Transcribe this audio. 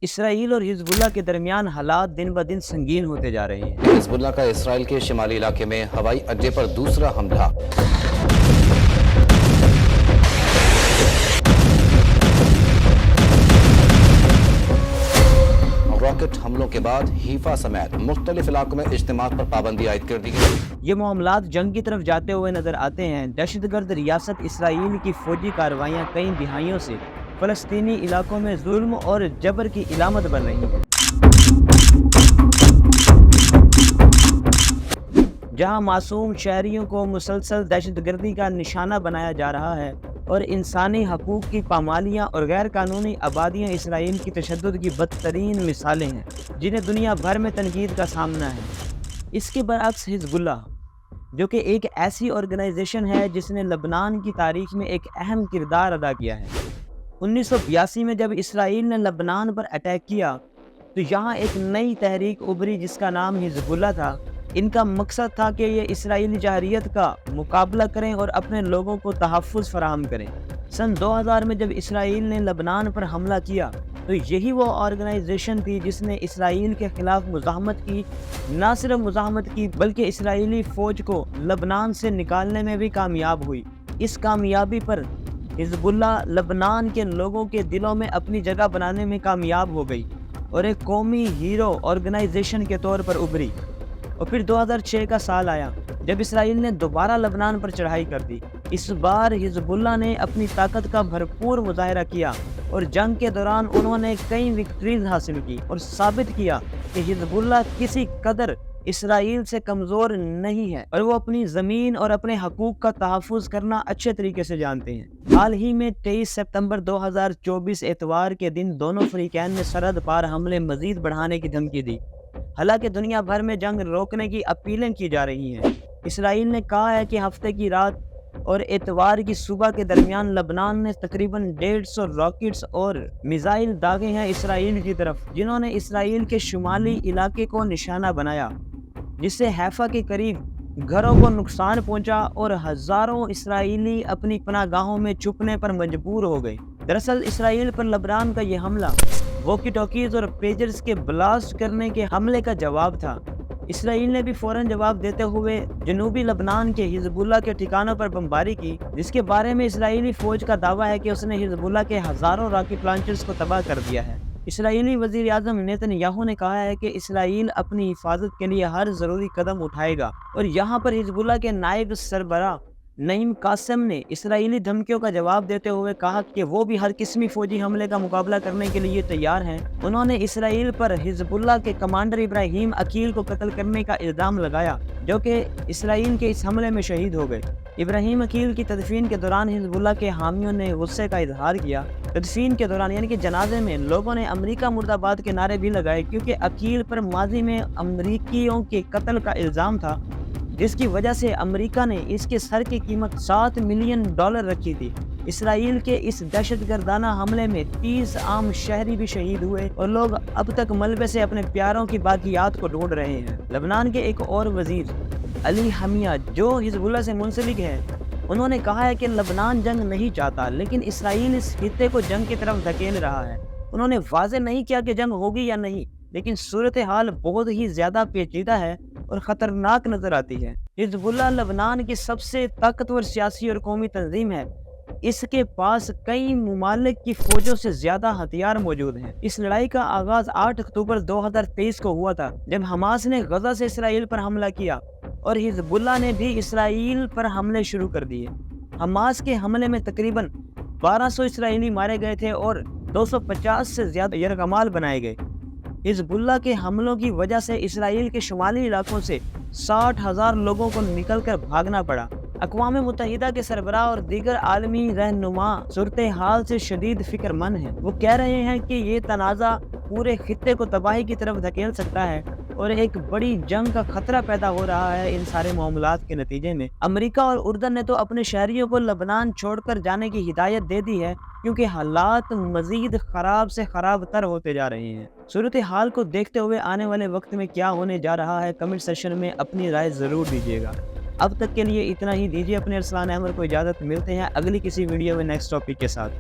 اسرائیل اور حزب اللہ کے درمیان حالات دن بدن سنگین ہوتے جا رہے ہیں۔ حزب اللہ کا اسرائیل کے شمالی علاقے میں ہوائی اڈے پر دوسرا حملہ۔ راکٹ حملوں کے بعد حیفا سمیت مختلف علاقوں میں اجتماعات پر پابندی عائد کر دی گئی۔ یہ معاملات جنگ کی طرف جاتے ہوئے نظر آتے ہیں۔ دہشت گرد ریاست اسرائیل کی فوجی کارروائیاں کئی دہائیوں سے فلسطینی علاقوں میں ظلم اور جبر کی علامت بن رہی ہیں، جہاں معصوم شہریوں کو مسلسل دہشت گردی کا نشانہ بنایا جا رہا ہے اور انسانی حقوق کی پامالیاں اور غیر قانونی آبادیاں اسرائیل کی تشدد کی بدترین مثالیں ہیں، جنہیں دنیا بھر میں تنقید کا سامنا ہے۔ اس کے برعکس حزب اللہ، جو کہ ایک ایسی آرگنائزیشن ہے جس نے لبنان کی تاریخ میں ایک اہم کردار ادا کیا ہے۔ 1982 میں جب اسرائیل نے لبنان پر اٹیک کیا تو یہاں ایک نئی تحریک ابھری جس کا نام حزب اللہ تھا۔ ان کا مقصد تھا کہ یہ اسرائیلی جارحیت کا مقابلہ کریں اور اپنے لوگوں کو تحفظ فراہم کریں۔ سن 2000 میں جب اسرائیل نے لبنان پر حملہ کیا تو یہی وہ آرگنائزیشن تھی جس نے اسرائیل کے خلاف مزاحمت کی، نہ صرف مزاحمت کی بلکہ اسرائیلی فوج کو لبنان سے نکالنے میں بھی کامیاب ہوئی۔ اس کامیابی پر حزب اللہ لبنان کے لوگوں کے دلوں میں اپنی جگہ بنانے میں کامیاب ہو گئی اور ایک قومی ہیرو آرگنائزیشن کے طور پر ابھری۔ اور پھر 2006 کا سال آیا جب اسرائیل نے دوبارہ لبنان پر چڑھائی کر دی۔ اس بار حزب اللہ نے اپنی طاقت کا بھرپور مظاہرہ کیا اور جنگ کے دوران انہوں نے کئی وکٹریز حاصل کی اور ثابت کیا کہ حزب اللہ کسی قدر اسرائیل سے کمزور نہیں ہے اور وہ اپنی زمین اور اپنے حقوق کا تحفظ کرنا اچھے طریقے سے جانتے ہیں۔ حال ہی میں 23 ستمبر 2024 اتوار کے دن دونوں فریقین نے سرحد پار حملے مزید بڑھانے کی دھمکی دی۔ حالانکہ دنیا بھر میں جنگ روکنے کی اپیلیں کی جا رہی ہیں، اسرائیل نے کہا ہے کہ ہفتے کی رات اور اتوار کی صبح کے درمیان لبنان نے تقریباً 150 راکٹس اور میزائل داغے ہیں اسرائیل کی طرف، جنہوں نے اسرائیل کے شمالی علاقے کو نشانہ بنایا، جس سے حیفا کے قریب گھروں کو نقصان پہنچا اور ہزاروں اسرائیلی اپنی پناہ گاہوں میں چھپنے پر مجبور ہو گئے۔ دراصل اسرائیل پر لبنان کا یہ حملہ واکی ٹاکیز اور پیجرز کے بلاسٹ کرنے کے حملے کا جواب تھا۔ اسرائیل نے بھی فوراً جواب دیتے ہوئے جنوبی لبنان کے حزب اللہ کے ٹھکانوں پر بمباری کی، جس کے بارے میں اسرائیلی فوج کا دعویٰ ہے کہ اس نے حزب اللہ کے ہزاروں راکٹ لانچرز کو تباہ کر دیا ہے۔ اسرائیلی وزیر اعظم نیتن یاہو نے کہا ہے کہ اسرائیل اپنی حفاظت کے لیے ہر ضروری قدم اٹھائے گا، اور یہاں پر حزب اللہ کے نائب سربراہ نعیم قاسم نے اسرائیلی دھمکیوں کا جواب دیتے ہوئے کہا کہ وہ بھی ہر قسمی فوجی حملے کا مقابلہ کرنے کے لیے تیار ہیں۔ انہوں نے اسرائیل پر حزب اللہ کے کمانڈر ابراہیم عقیل کو قتل کرنے کا الزام لگایا، جو کہ اسرائیل کے اس حملے میں شہید ہو گئے۔ ابراہیم عقیل کی تدفین کے دوران حزب اللہ کے حامیوں نے غصے کا اظہار کیا۔ تدفین کے دوران یعنی کہ جنازے میں لوگوں نے امریکہ مرد آباد کے نعرے بھی لگائے، کیونکہ عقیل پر ماضی میں امریکیوں کے قتل کا الزام تھا، جس کی وجہ سے امریکہ نے اس کے سر کی قیمت $7 ملین رکھی تھی۔ اسرائیل کے اس دہشت گردانہ حملے میں 30 عام شہری بھی شہید ہوئے اور لوگ اب تک ملبے سے اپنے پیاروں کی باقیات کو ڈھونڈ رہے ہیں۔ لبنان کے ایک اور وزیر علی حمیہ جو حزب اللہ سے منسلک ہے، انہوں نے کہا ہے کہ لبنان جنگ نہیں چاہتا، لیکن اسرائیل اس خطے کو جنگ کی طرف دھکیل رہا ہے۔ انہوں نے واضح نہیں کیا کہ جنگ ہوگی یا نہیں، لیکن صورتحال بہت ہی زیادہ پیچیدہ ہے اور خطرناک نظر آتی ہے۔ حزب اللہ لبنان کی سب سے طاقتور سیاسی اور قومی تنظیم ہے۔ اس کے پاس کئی ممالک کی فوجوں سے زیادہ ہتھیار موجود ہیں۔ اس لڑائی کا آغاز 8 اکتوبر 2023 کو ہوا تھا، جب حماس نے غزہ سے اسرائیل پر حملہ کیا اور حزب اللہ نے بھی اسرائیل پر حملے شروع کر دیے۔ حماس کے حملے میں تقریباً 1200 اسرائیلی مارے گئے تھے اور 250 سے زیادہ یرغمال بنائے گئے۔ حزب اللہ کے حملوں کی وجہ سے اسرائیل کے شمالی علاقوں سے 60,000 لوگوں کو نکل کر بھاگنا پڑا۔ اقوام متحدہ کے سربراہ اور دیگر عالمی رہنما صورتحال سے شدید فکر مند ہیں۔ وہ کہہ رہے ہیں کہ یہ تنازع پورے خطے کو تباہی کی طرف دھکیل سکتا ہے اور ایک بڑی جنگ کا خطرہ پیدا ہو رہا ہے۔ ان سارے معاملات کے نتیجے میں امریکہ اور اردن نے تو اپنے شہریوں کو لبنان چھوڑ کر جانے کی ہدایت دے دی ہے، کیونکہ حالات مزید خراب سے خراب تر ہوتے جا رہے ہیں۔ صورتحال کو دیکھتے ہوئے آنے والے وقت میں کیا ہونے جا رہا ہے، کمنٹ سیکشن میں اپنی رائے ضرور دیجیے گا۔ اب تک کے لیے اتنا ہی، دیجیے اپنے ارسلان احمد کو اجازت۔ ملتے ہیں اگلی کسی ویڈیو میں نیکسٹ ٹاپک کے ساتھ۔